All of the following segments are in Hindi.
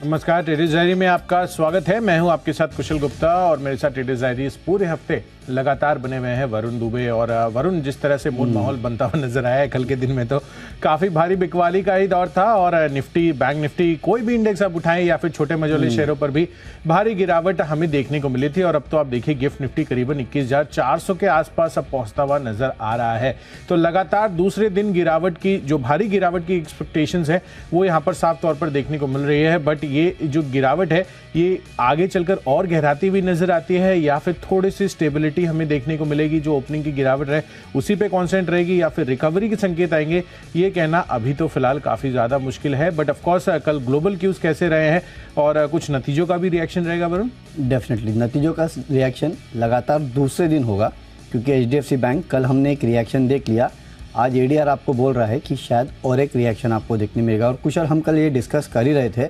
नमस्कार, ट्रेडर्स डायरी में आपका स्वागत है। मैं हूं आपके साथ कुशल गुप्ता और मेरे साथ ट्रेडर्स डायरी इस पूरे हफ्ते लगातार बने हुए हैं वरुण दुबे। और वरुण, जिस तरह से मूड माहौल बनता हुआ नजर आया है कल के दिन में, तो काफी भारी बिकवाली का ही दौर था और निफ्टी, बैंक निफ्टी, कोई भी इंडेक्स आप उठाएं या फिर छोटे मझोले शेयरों पर भी भारी गिरावट हमें देखने को मिली थी। और अब तो आप देखिए गिफ्ट निफ्टी करीबन 21,400 के आसपास अब पहुंचता हुआ नजर आ रहा है। तो लगातार दूसरे दिन गिरावट की, जो भारी गिरावट की एक्सपेक्टेशंस है वो यहाँ पर साफ तौर पर देखने को मिल रही है। बट ये जो गिरावट है ये आगे चलकर और गहराती हुई नजर आती है या फिर थोड़ी सी स्टेबिलिटी हमें देखने को मिलेगी, जो ओपनिंग की गिरावट है उसी पे कॉन्सेंट्रेट रहेगी या फिर रिकवरी के संकेत आएंगे, ये कहना अभी तो फिलहाल काफी ज्यादा मुश्किल है। बट ऑफकोर्स कल ग्लोबल क्यूज कैसे रहे हैं और कुछ नतीजों का भी रिएक्शन रहेगा वरुण? डेफिनेटली नतीजों का रिएक्शन लगातार दूसरे दिन होगा, क्योंकि HDFC बैंक, कल हमने एक रिएक्शन देख लिया, आज ADR आपको बोल रहा है कि शायद और एक रिएक्शन आपको देखने मिलेगा। और कुशल, हम कल ये डिस्कस कर ही रहे थे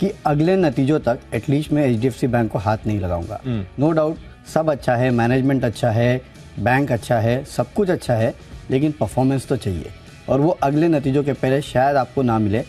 कि अगले नतीजों तक एटलीस्ट मैं HDFC बैंक को हाथ नहीं लगाऊंगा। नो डाउट सब अच्छा है, मैनेजमेंट अच्छा है, बैंक अच्छा है, सब कुछ अच्छा है, लेकिन परफॉर्मेंस तो चाहिए और वो अगले नतीजों के पहले शायद आपको ना मिले।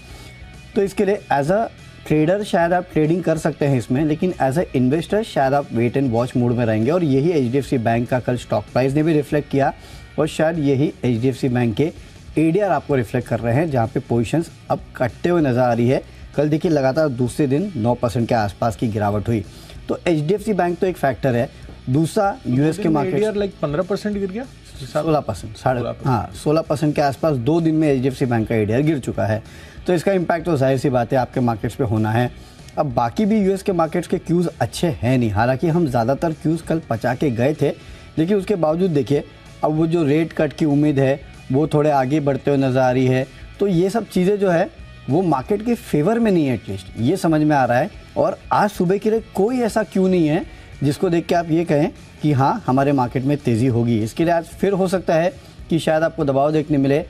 तो इसके लिए एज अ ट्रेडर शायद आप ट्रेडिंग कर सकते हैं इसमें, लेकिन एज अ इन्वेस्टर शायद आप वेट एंड वॉच मूड में रहेंगे। और यही HDFC बैंक का कल स्टॉक प्राइस ने भी रिफ्लेक्ट किया और शायद यही HDFC बैंक के ADR आपको रिफ्लेक्ट कर रहे हैं, जहाँ पे पोजीशंस अब कटते हुए नजर आ रही है। कल देखिए लगातार दूसरे दिन 9% के आसपास की गिरावट हुई। तो HDFC बैंक तो एक फैक्टर है। दूसरा यूएस के मार्केट लाइक 15% गिर गया, 16%, 16% के आसपास 2 दिन में HDFC बैंक का ADR गिर चुका है। तो इसका इम्पैक्ट तो जाहिर सी बात है आपके मार्केट्स पे होना है। अब बाकी भी यूएस के मार्केट्स के क्यूज़ अच्छे हैं नहीं, हालांकि हम ज़्यादातर क्यूज़ कल पचा के गए थे, लेकिन उसके बावजूद देखिए अब वो जो रेट कट की उम्मीद है वो थोड़े आगे बढ़ते हुए नजर आ रही है। तो ये सब चीज़ें जो है वो मार्केट के फेवर में नहीं है, एटलीस्ट ये समझ में आ रहा है। और आज सुबह के लिए कोई ऐसा क्यू नहीं है जिसको देख के आप ये कहें कि हाँ हमारे मार्केट में तेज़ी होगी। इसके लिए आज फिर हो सकता है कि शायद आपको दबाव देखने मिले।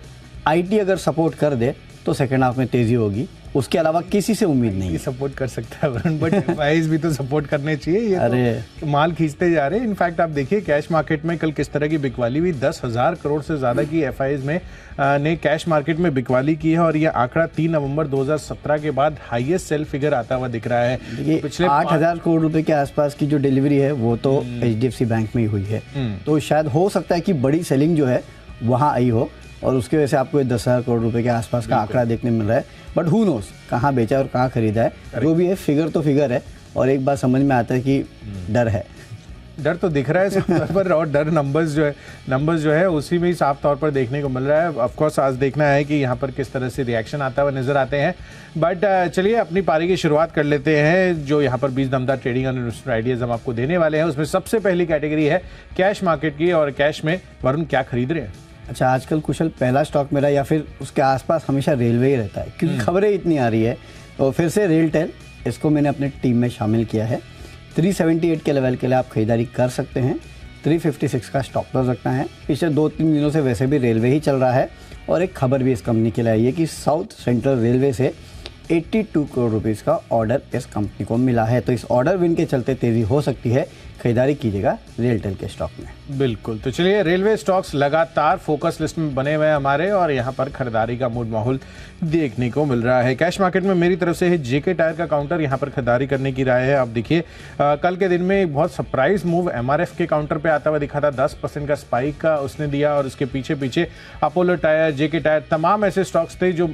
IT अगर सपोर्ट कर दे तो सेकेंड हाफ में तेज़ी होगी, उसके अलावा किसी से उम्मीद नहीं है। सपोर्ट कर सकता है वरुण, बट एफआईज भी तो सपोर्ट करने चाहिए। ये अरे तो माल खींचते जा रहे हैं। इनफैक्ट आप देखिए कैश मार्केट में कल किस तरह की बिकवाली हुई। 10,000 करोड़ से ज्यादा की एफआईज में ने कैश मार्केट में बिकवाली की है और ये आंकड़ा 3 नवंबर 2017 के बाद हाईएस्ट सेल फिगर आता हुआ दिख रहा है। पिछले 8,000 करोड़ रुपए के आसपास की जो डिलीवरी है वो तो HDFC बैंक में ही हुई है। तो शायद हो सकता है कि बड़ी सेलिंग जो है वहाँ आई हो और उसकी वजह से आपको 10,000 करोड़ रुपए के आसपास का आंकड़ा देखने मिल रहा है। बट हु नोस कहाँ बेचा और कहाँ खरीदा है, जो भी है फिगर तो फिगर है। और एक बात समझ में आता है कि डर है, डर तो दिख रहा है साफ तौर पर, और डर नंबर्स जो है उसी में ही साफ तौर पर देखने को मिल रहा है। ऑफ कोर्स आज देखना है कि यहाँ पर किस तरह से रिएक्शन आता हुआ नजर आते हैं। बट चलिए अपनी पारी की शुरुआत कर लेते हैं। जो यहाँ पर 20 दमदार ट्रेडिंग और इन्वेस्टमेंट आइडियाज हम आपको देने वाले हैं, उसमें सबसे पहली कैटेगरी है कैश मार्केट की। और कैश में वरुण क्या खरीद रहे हैं? अच्छा, आजकल कुशल पहला स्टॉक मेरा या फिर उसके आसपास हमेशा रेलवे ही रहता है, क्योंकि खबरें इतनी आ रही है। तो फिर से रेलटेल, इसको मैंने अपने टीम में शामिल किया है। 378 के लेवल के लिए आप खरीदारी कर सकते हैं। 356 का स्टॉप लॉस रखना है। पिछले 2-3 दिनों से वैसे भी रेलवे ही चल रहा है और एक खबर भी इस कंपनी के लिए आई है कि साउथ सेंट्रल रेलवे से 82 करोड़ रुपीज़ का ऑर्डर इस कंपनी को मिला है। तो इस ऑर्डर विन के चलते तेज़ी हो सकती है। खरीदारी कीजिएगा रेलटेल के स्टॉक में। बिल्कुल। तो चलिए, रेलवे स्टॉक्स लगातार फोकस लिस्ट में बने हुए हैं हमारे और यहाँ पर खरीदारी का मूड माहौल देखने को मिल रहा है। कैश मार्केट में मेरी तरफ से है JK टायर का काउंटर, यहाँ पर खरीदारी करने की राय है। आप देखिए कल के दिन में बहुत सरप्राइज मूव MRF के काउंटर पे आता हुआ दिखा था। 10% का स्पाइक का उसने दिया और उसके पीछे पीछे अपोलो टायर, JK टायर, तमाम ऐसे स्टॉक्स थे जो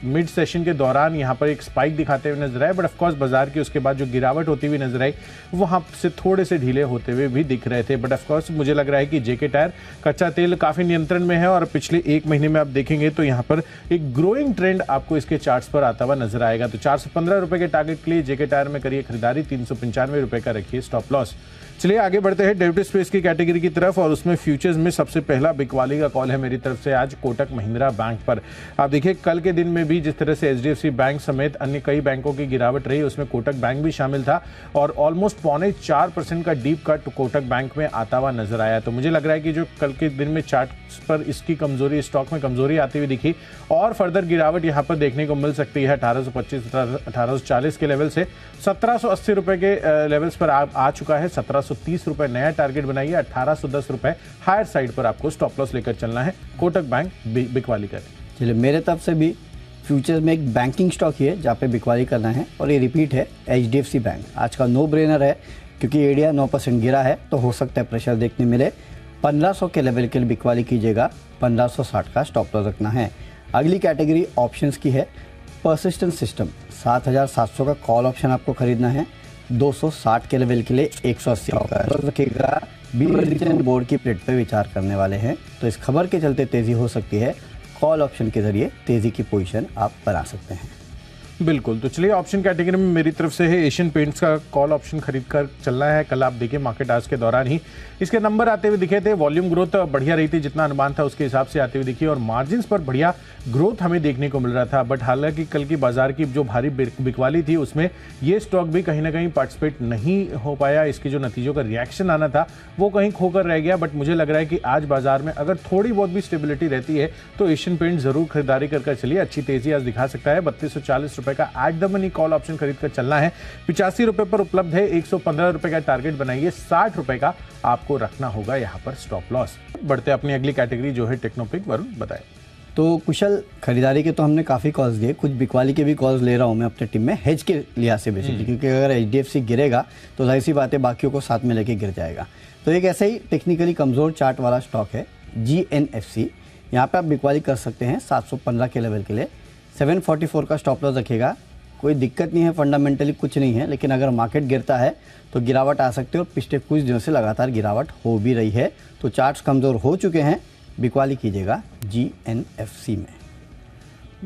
मिड सेशन के दौरान यहाँ पर एक स्पाइक दिखाते हुए नजर आए। बट ऑफकोर्स बाजार की उसके बाद जो गिरावट होती हुई नजर आई वहाँ से थोड़े से ढीले होते हुए भी दिख रहे थे। बट ऑफकोर्स मुझे लग रहा है कि JK टायर कच्चा तेल काफी नियंत्रण में है और पिछले 1 महीने में आप देखेंगे तो यहाँ पर एक ग्रोइंग ट्रेंड आपको इसके चार्ट्स पर आता हुआ नजर आएगा। तो 415 रुपए के टारगेट के लिए JK टायर में करिए खरीदारी, 395 रुपए का रखिए स्टॉप लॉस। चलिए आगे बढ़ते हैं डेरिवेटिव स्पेस की कैटेगरी की तरफ और उसमें फ्यूचर्स में सबसे पहला बिकवाली का कॉल है मेरी तरफ से आज कोटक महिंद्रा बैंक पर। आप देखिए कल के दिन में भी जिस तरह से HDFC बैंक समेत अन्य कई बैंकों की गिरावट रही, उसमें कोटक बैंक भी शामिल था और ऑलमोस्ट 4.25% का डीप कट कोटक बैंक में आता हुआ नजर आया। तो मुझे लग रहा है कि जो कल के दिन में चार्ट पर इसकी कमजोरी, स्टॉक में कमजोरी आती हुई दिखी और फर्दर गिरावट यहाँ पर देखने को मिल सकती है। 1825 1840 के लेवल से 1780 रुपए के लेवल्स पर आ चुका है। 1730 रुपए नया टारगेट बनाइए। 1810 रुपए हायर साइड पर आपको स्टॉप लॉस लेकर चलना है। कोटक बैंक बिकवाली करें। चलिए मेरे तरफ से भी फ्यूचर्स में एक बैंकिंग स्टॉक ही है जहाँ पे बिकवाली करना है और ये रिपीट है HDFC बैंक। आज का नो ब्रेनर है क्योंकि एडिया 9% गिरा है तो हो सकता है प्रेशर देखने मिले। 1500 के लेवल के लिए बिकवाली कीजिएगा, 1560 का स्टॉप लॉस रखना है। अगली कैटेगरी ऑप्शंस की है। परसिस्टेंट सिस्टम 7700 का कॉल ऑप्शन आपको खरीदना है। 260 के लेवल के लिए 180 का रखेगा। बोर्ड की प्लेट पे विचार करने वाले हैं तो इस खबर के चलते तेजी हो सकती है। कॉल ऑप्शन के जरिए तेजी की पोजीशन आप बना सकते हैं। बिल्कुल, तो चलिए ऑप्शन कैटेगरी में मेरी तरफ से है एशियन पेंट्स का कॉल ऑप्शन खरीद कर चलना है। कल आप देखिए मार्केट आज के दौरान ही इसके नंबर आते हुए दिखे थे, वॉल्यूम ग्रोथ बढ़िया रही थी, जितना अनुमान था उसके हिसाब से आते हुए दिखी और मार्जिन्स पर बढ़िया ग्रोथ हमें देखने को मिल रहा था। बट हालांकि कल की बाजार की जो भारी बिकवाली थी उसमें ये स्टॉक भी कहीं ना कहीं पार्टिसिपेट नहीं हो पाया। इसके जो नतीजों का रिएक्शन आना था वो कहीं खोकर रह गया। बट मुझे लग रहा है कि आज बाजार में अगर थोड़ी बहुत भी स्टेबिलिटी रहती है तो एशियन पेंट जरूर खरीदारी कर चलिए, अच्छी तेजी आज दिखा सकता है। 3240 रुपए का at the money call option खरीद कर चलना है। 85 रुपए पर उपलब्ध है। 115 रुपए का टारगेट बनाइए, 60 रुपए का आपको रखना होगा यहाँ पर स्टॉप लॉस। बढ़ते अपनी अगली कैटेगरी जो है टेक्नोपिक, वरुण बताए। तो कुशल, खरीदारी के तो हमने काफ़ी कॉल्स दिए, कुछ बिकवाली के भी कॉल्स ले रहा हूँ मैं अपने टीम में हेज के लिहाज से बेसिकली, क्योंकि अगर HDFC गिरेगा तो जाहिर सी बात है बाकियों को साथ में लेके गिर जाएगा। तो एक ऐसा ही टेक्निकली कमज़ोर चार्ट वाला स्टॉक है GNFC। यहाँ पे आप बिकवाली कर सकते हैं 715 के लेवल के लिए। 744 का स्टॉप लॉस रखिएगा। कोई दिक्कत नहीं है, फंडामेंटली कुछ नहीं है, लेकिन अगर मार्केट गिरता है तो गिरावट आ सकती है और पिछले कुछ दिनों से लगातार गिरावट हो भी रही है। तो चार्ट्स कमज़ोर हो चुके हैं, बिकवाली कीजिएगा GNFC में।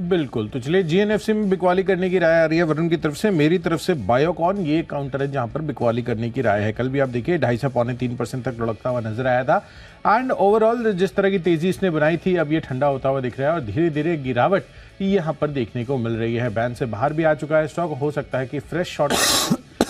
बिल्कुल, तो चलिए GNFC में बिकवाली करने की राय आ रही है वरुण की तरफ से। मेरी तरफ से बायोकॉन ये काउंटर है जहां पर बिकवाली करने की राय है। कल भी आप देखिए 2.5 से 3% तक लुढ़कता हुआ नजर आया था एंड ओवरऑल जिस तरह की तेजी इसने बनाई थी अब ये ठंडा होता हुआ दिख रहा है और धीरे धीरे गिरावट यहाँ पर देखने को मिल रही है। बैन से बाहर भी आ चुका है स्टॉक, हो सकता है कि फ्रेश शॉर्ट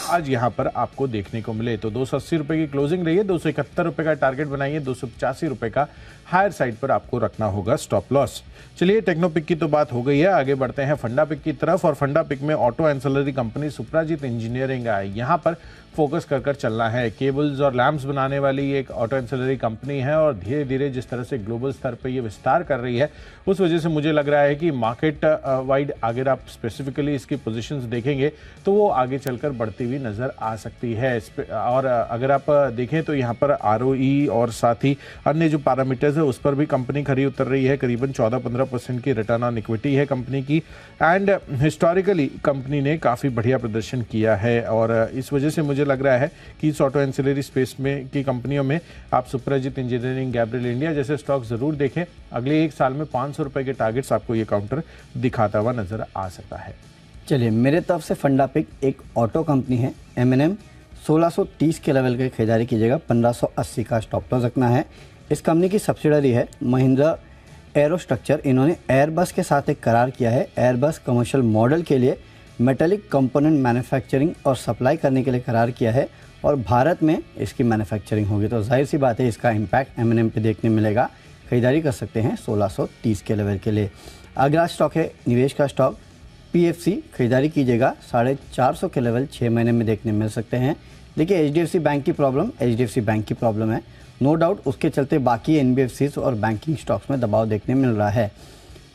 आज यहाँ पर आपको देखने को मिले। तो 280 रुपए की क्लोजिंग रही है, 271 रुपए का टारगेट बनाइए, 285 रुपए का हायर साइड पर आपको रखना होगा स्टॉप लॉस। चलिए टेक्नोपिक की तो बात हो गई है, आगे बढ़ते हैं फंडा पिक की तरफ। और फंडा पिक में ऑटो एंसिलरी कंपनी सुप्राजीत इंजीनियरिंग है, यहाँ पर फोकस कर चलना है। केबल्स और लैंप्स बनाने वाली एक ऑटो एंसिलरी कंपनी है और धीरे धीरे जिस तरह से ग्लोबल स्तर पर ये विस्तार कर रही है उस वजह से मुझे लग रहा है कि मार्केट वाइड अगर आप स्पेसिफिकली इसकी पोजीशंस देखेंगे तो वो आगे चलकर बढ़ती हुई नजर आ सकती है। और अगर आप देखें तो यहाँ पर ROE और साथ ही अन्य जो पैरामीटर्स है उस पर भी कंपनी खरी उतर रही है। करीबन 14-15% की रिटर्न ऑन इक्विटी है कंपनी की एंड हिस्टोरिकली कंपनी ने काफ़ी बढ़िया प्रदर्शन किया है और इस वजह से मुझे लग रहा है कि इस ऑटो एंसिलरी स्पेस में की कंपनियों में आप सुप्राजीत इंजीनियरिंग, गैब्रियल इंडिया जैसे स्टॉक जरूर देखें। अगले एक साल में 500 रुपए के टारगेट्स आपको ये काउंटर दिखाता हुआ नजर आ सकता है। चलिए मेरे तरफ से फंडा पिक एक ऑटो कंपनी है M&M। 1630 के लेवल के खरीदारी कीजिएगा, 1580 का स्टॉप लॉस रखना है। इस कंपनी की सब्सिडरी है महिंद्रा एरोस्ट्रक्चर। इन्होंने एयरबस के साथ एक करार किया है। एयरबस कमर्शियल मॉडल के लिए मेटेलिक कंपोनेंट मैन्युफैक्चरिंग और सप्लाई करने के लिए करार किया है और भारत में इसकी मैन्युफैक्चरिंग होगी। तो जाहिर सी बात है इसका इम्पैक्ट M&M पे देखने मिलेगा। खरीदारी कर सकते हैं 1630 के लेवल के लिए। अगला स्टॉक है निवेश का स्टॉक PFC। खरीदारी कीजिएगा, 450 के लेवल 6 महीने में देखने मिल सकते हैं। देखिए HDFC बैंक की प्रॉब्लम है नो डाउट, उसके चलते बाकी NBFCs और बैंकिंग स्टॉक्स में दबाव देखने मिल रहा है।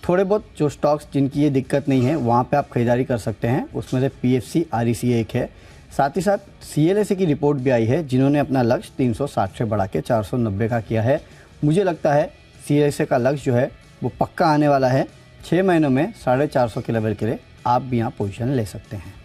थोड़े बहुत जो स्टॉक्स जिनकी ये दिक्कत नहीं है वहाँ पे आप खरीदारी कर सकते हैं, उसमें से PFC REC एक है। साथ ही साथ CLSA की रिपोर्ट भी आई है जिन्होंने अपना लक्ष्य 360 से बढ़ा के 490 का किया है। मुझे लगता है CLSA का लक्ष्य जो है वो पक्का आने वाला है। 6 महीनों में 450 के लेवल के लिए आप भी यहाँ पोजीशन ले सकते हैं।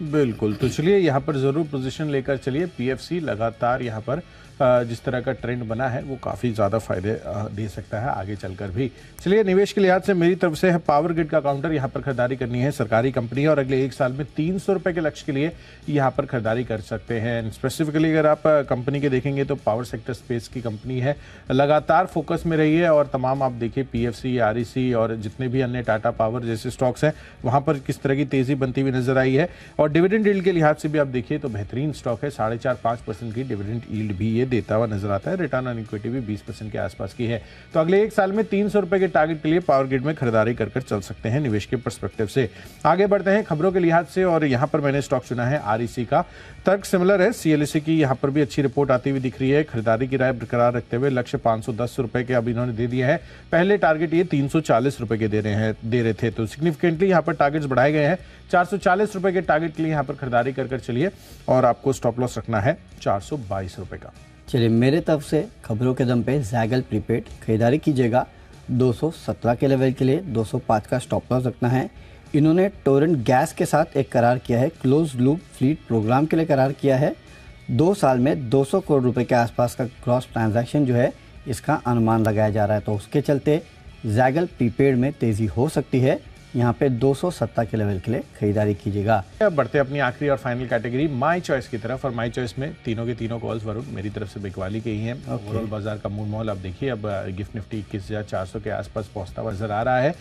बिल्कुल, तो चलिए यहाँ पर ज़रूर पोजीशन लेकर चलिए। PFC लगातार यहाँ पर जिस तरह का ट्रेंड बना है वो काफ़ी ज़्यादा फायदे दे सकता है आगे चलकर भी। चलिए निवेश के लिहाज से मेरी तरफ से है पावर ग्रिड का काउंटर, यहाँ पर खरीदारी करनी है। सरकारी कंपनी है और अगले एक साल में 300 रुपये के लक्ष्य के लिए यहाँ पर खरीदारी कर सकते हैं। स्पेसिफिकली अगर आप कंपनी के देखेंगे तो पावर सेक्टर स्पेस की कंपनी है, लगातार फोकस में रही है और तमाम आप देखिए PFC, REC और जितने भी अन्य टाटा पावर जैसे स्टॉक्स हैं वहाँ पर किस तरह की तेज़ी बनती हुई नजर आई है। और डिविडेंड यील्ड के लिहाज से भी आप देखिए तो बेहतरीन स्टॉक है, 4.5-5% की डिविडेंड यील्ड भी ये देता हुआ नजर आता है। रिटर्न ऑन इक्विटी भी 20% के आसपास की है। तो अगले एक साल में 300 रुपए के टारगेट के लिए पावर ग्रिड में खरीदारी कर चल सकते हैं निवेश के पर्सपेक्टिव से। आगे बढ़ते हैं खबरों के लिहाज से, और यहां पर मैंने स्टॉक चुना है आरईसी का। तर्क सिमिलर है, सीएलएससी की यहां पर भी अच्छी रिपोर्ट आती हुई दिख रही है। खरीदारी की राय बरकरार रखते हुए लक्ष्य 510 रुपए के अब इन्होंने दे दिया है। पहले टारगेट ये 340 रुपए के दे रहे थे, तो सिग्निफिकेंटली यहां पर टारगेट्स बढ़ाए गए हैं। 440 रुपए के टारगेट के लिए यहां पर खरीदारी कर चलिए, और आपको स्टॉप लॉस रखना है 422 रुपए का। चलिए, मेरे तरफ से खबरों के दम पे जैगल प्रीपेड खरीदारी कीजिएगा 217 के लेवल के लिए। 205 का स्टॉप लॉस रखना है। इन्होंने टोरेंट गैस के साथ एक करार किया है, क्लोज लूप फ्लीट प्रोग्राम के लिए करार किया है। 2 साल में 200 करोड़ रुपए के आसपास का ग्रॉस ट्रांजैक्शन जो है इसका अनुमान लगाया जा रहा है, तो उसके चलते जैगल प्रीपेड में तेजी हो सकती है। यहाँ पे 270 के लेवल के लिए खरीदारी कीजिएगा। अब बढ़ते अपनी आखिरी और फाइनल कैटेगरी माई चॉइस की तरफ, और माई चॉइस में तीनों के तीनों कॉल्स वरुण मेरी तरफ से बिकवाली के ही हैं। ओवरऑल बाजार का मूड माहौल आप देखिए, अब गिफ्ट निफ्टी 21,400 के आसपास पहुंचता हुआ नजर आ रहा है।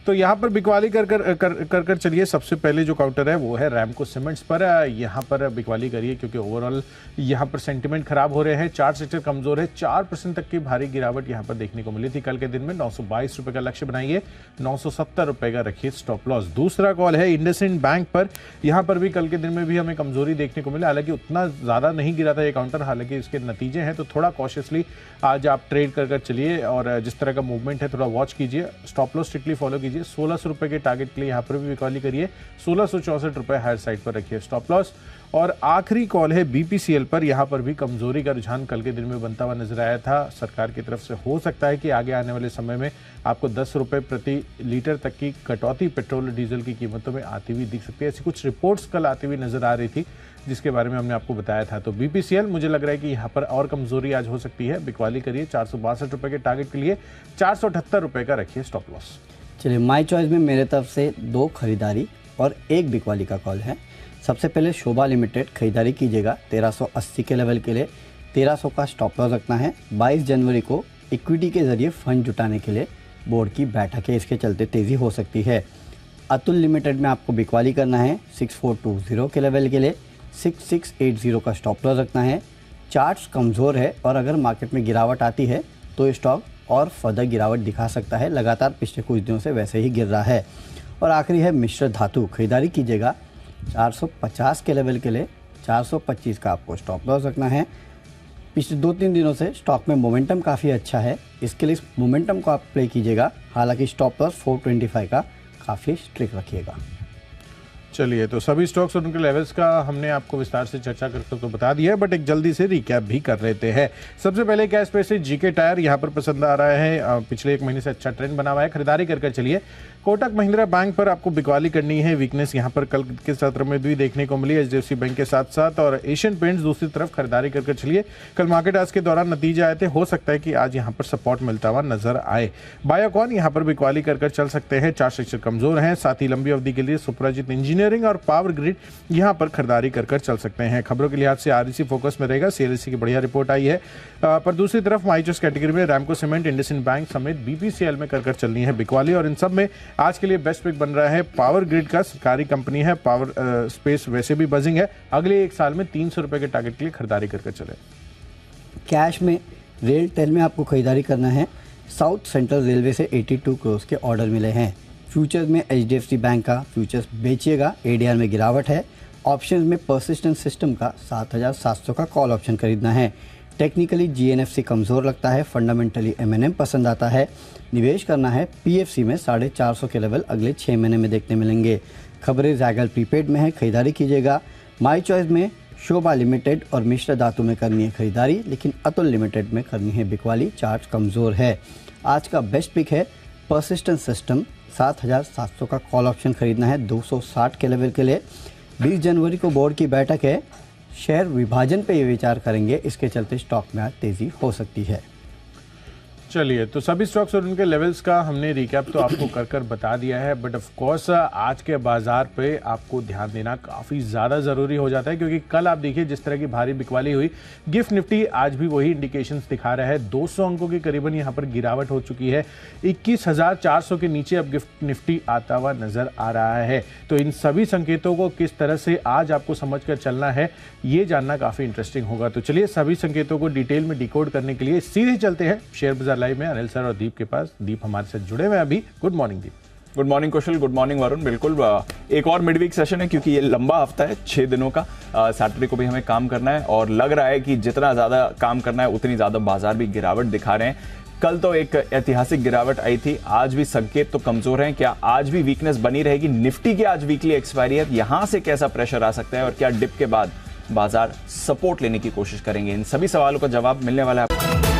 तो यहाँ पर बिकवाली कर चलिए। सबसे पहले जो काउंटर है वो है रैमको सीमेंट्स पर। यहाँ पर बिकवाली करिए क्योंकि ओवरऑल यहाँ पर सेंटिमेंट खराब हो रहे हैं, चार्ट सेक्टर कमजोर है। 4% तक की भारी गिरावट यहाँ पर देखने को मिली थी कल के दिन में। 922 रुपए का लक्ष्य बनाइए, 970 रुपए का रखिए स्टॉप लॉस। दूसरा कॉल है इंडसइंड बैंक पर। यहाँ पर भी कल के दिन में भी हमें कमजोरी देखने को मिला, हालांकि उतना ज्यादा नहीं गिरा था ये काउंटर, हालांकि इसके नतीजे हैं तो थोड़ा कॉशियसली आज आप ट्रेड कर चलिए, और जिस तरह का मूवमेंट है थोड़ा वॉच कीजिए। स्टॉप लॉस स्ट्रिक्टली फॉलो कीजिए। 1600 रुपए के टारगेट के लिए यहाँ पर भी बिकवाली करिए। 1664 रुपए हायर साइड पर रखिए स्टॉप लॉस। और आखिरी कॉल है बीपीसीएल पर। यहाँ पर भी कमजोरी का रुझान कल के दिन में बनता हुआ नजर आया था सरकार की तरफ से। हो सकता है कि आगे आने वाले समय में आपको 10 रुपए प्रति लीटर तक की कटौती पेट्रोल और डीजल की कीमतों में आती हुई दिख सकती है। ऐसी कुछ रिपोर्ट्स कल आती हुई नजर आ रही थी जिसके बारे में हमने आपको बताया था। तो बीपीसीएल मुझे लग रहा है कि यहाँ पर और कमजोरी आज हो सकती है। बिकवाली करिए 462 रुपए के टारगेट के लिए, 478 रुपए का रखिए स्टॉप लॉस। चलिए, माई चॉइस में मेरे तरफ से 2 खरीदारी और 1 बिकवाली का कॉल है। सबसे पहले शोभा लिमिटेड खरीदारी कीजिएगा 1380 के लेवल के लिए। 1300 का स्टॉप लॉस रखना है। 22 जनवरी को इक्विटी के जरिए फंड जुटाने के लिए बोर्ड की बैठक है, इसके चलते तेजी हो सकती है। अतुल लिमिटेड में आपको बिकवाली करना है 6420 के लेवल के लिए। 6680 का स्टॉप लॉस रखना है। चार्ट्स कमज़ोर है और अगर मार्केट में गिरावट आती है तो ये स्टॉक और फर्दर गिरावट दिखा सकता है, लगातार पिछले कुछ दिनों से वैसे ही गिर रहा है। और आखिरी है मिश्र धातु, खरीदारी कीजिएगा 450 के लेवल के लिए। 425 का आपको स्टॉप लॉस रखना है। पिछले 2-3 दिनों से स्टॉक में मोमेंटम काफ़ी अच्छा है, इसके लिए इस मोमेंटम को आप प्ले कीजिएगा। हालांकि स्टॉप लॉस 425 का काफ़ी स्ट्रिक्ट रखिएगा। चलिए, तो सभी स्टॉक्स और उनके लेवल्स का हमने आपको विस्तार से चर्चा करके तो बता दिया है, बट एक जल्दी से रिकैप भी कर लेते हैं। सबसे पहले कैश पे से जीके टायर यहाँ पर पसंद आ रहा है। पिछले 1 महीने से अच्छा ट्रेंड बना हुआ है, खरीदारी कर चलिए। कोटक महिंद्रा बैंक पर आपको बिकवाली करनी है। वीकनेस यहाँ पर कल के सत्र में भी देखने को मिली एचडीएफसी बैंक के साथ साथ। और एशियन पेंट्स दूसरी तरफ खरीदारी कर चलिए। कल मार्केट आज के दौरान नतीजे आए थे, हो सकता है कि आज यहाँ पर सपोर्ट मिलता हुआ नजर आए। बायोकॉन यहाँ पर बिकवाली कर चल सकते हैं, चार्ट स्ट्रक्चर कमजोर है। साथ ही लंबी अवधि के लिए सुपराजित इंजीनियरिंग और पावर ग्रिड यहाँ पर खरीदारी कर चल सकते हैं। खबरों के लिहाज से आरईसी फोकस में रहेगा, सीएलएससी की बढ़िया रिपोर्ट आई है। पर दूसरी तरफ माई चॉइस कैटेगरी में रैमको सीमेंट, इंडसइंड बैंक समेत बीपीसीएल में कर चलनी है बिकवाली। और इन सब में आज के लिए बेस्ट पिक बन रहा है पावर ग्रिड का, सरकारी कंपनी है। पावर स्पेस वैसे भी बजिंग है। अगले एक साल में 300 रुपए के टारगेट के लिए खरीदारी कर चले। कैश में रेल टेल में आपको खरीदारी करना है। साउथ सेंट्रल रेलवे से 82 करोड़ के ऑर्डर मिले हैं। फ्यूचर्स में एचडीएफसी बैंक का फ्यूचर्स बेचिएगा, एडीआर में गिरावट है। ऑप्शंस में परसिस्टेंट सिस्टम का 7700 का कॉल ऑप्शन खरीदना है। टेक्निकली जीएनएफसी कमज़ोर लगता है, फंडामेंटली एमएनएम पसंद आता है। निवेश करना है पीएफसी में 450 के लेवल अगले 6 महीने में देखने मिलेंगे। खबरें जैगल प्रीपेड में है, खरीदारी कीजिएगा। माई चॉइस में शोभा लिमिटेड और मिश्र धातु में करनी है खरीदारी, लेकिन अतुल लिमिटेड में करनी है बिकवाली, चार्ट कमज़ोर है। आज का बेस्ट पिक है परसिस्टेंट सिस्टम, 7700 का कॉल ऑप्शन खरीदना है 260 के लेवल के लिए। 20 जनवरी को बोर्ड की बैठक है, शेयर विभाजन पे ये विचार करेंगे, इसके चलते स्टॉक में आज तेजी हो सकती है। चलिए, तो सभी स्टॉक्स और उनके लेवल्स का हमने रिकैप तो आपको कर कर बता दिया है, बट ऑफ कोर्स आज के बाजार पे आपको ध्यान देना काफ़ी ज़्यादा ज़रूरी हो जाता है, क्योंकि कल आप देखिए जिस तरह की भारी बिकवाली हुई, गिफ्ट निफ्टी आज भी वही इंडिकेशंस दिखा रहा है। 200 अंकों की करीबन यहाँ पर गिरावट हो चुकी है। 21,400 के नीचे अब गिफ्ट निफ्टी आता हुआ नजर आ रहा है। तो इन सभी संकेतों को किस तरह से आज आपको समझ कर चलना है, ये जानना काफ़ी इंटरेस्टिंग होगा। तो चलिए, सभी संकेतों को डिटेल में डिकोड करने के लिए सीधे चलते हैं शेयर बाजार लाइव में अनिल सर और दीप के पास। दीप हमारे साथ जुड़े हुए हैं अभी। गुड मॉर्निंग दीप। गुड मॉर्निंग कुशल, गुड मॉर्निंग वरुण। बिल्कुल एक और मिड वीक सेशन है, क्योंकि ये लंबा हफ्ता है, 6 दिनों का। सैटरडे को भी हमें काम करना है और लग रहा है कि जितना ज्यादा काम करना है उतनी ज्यादा बाजार भी गिरावट दिखा रहे हैं। कल तो एक ऐतिहासिक गिरावट आई थी, आज भी संकेत तो कमजोर हैं। क्या आज भी वीकनेस बनी रहेगी? निफ्टी की आज वीकली एक्सपायरी है, यहां से कैसा प्रेशर आ सकता है और क्या डिप के बाद बाजार सपोर्ट लेने की कोशिश करेंगे? इन सभी सवालों का जवाब मिलने वाला है।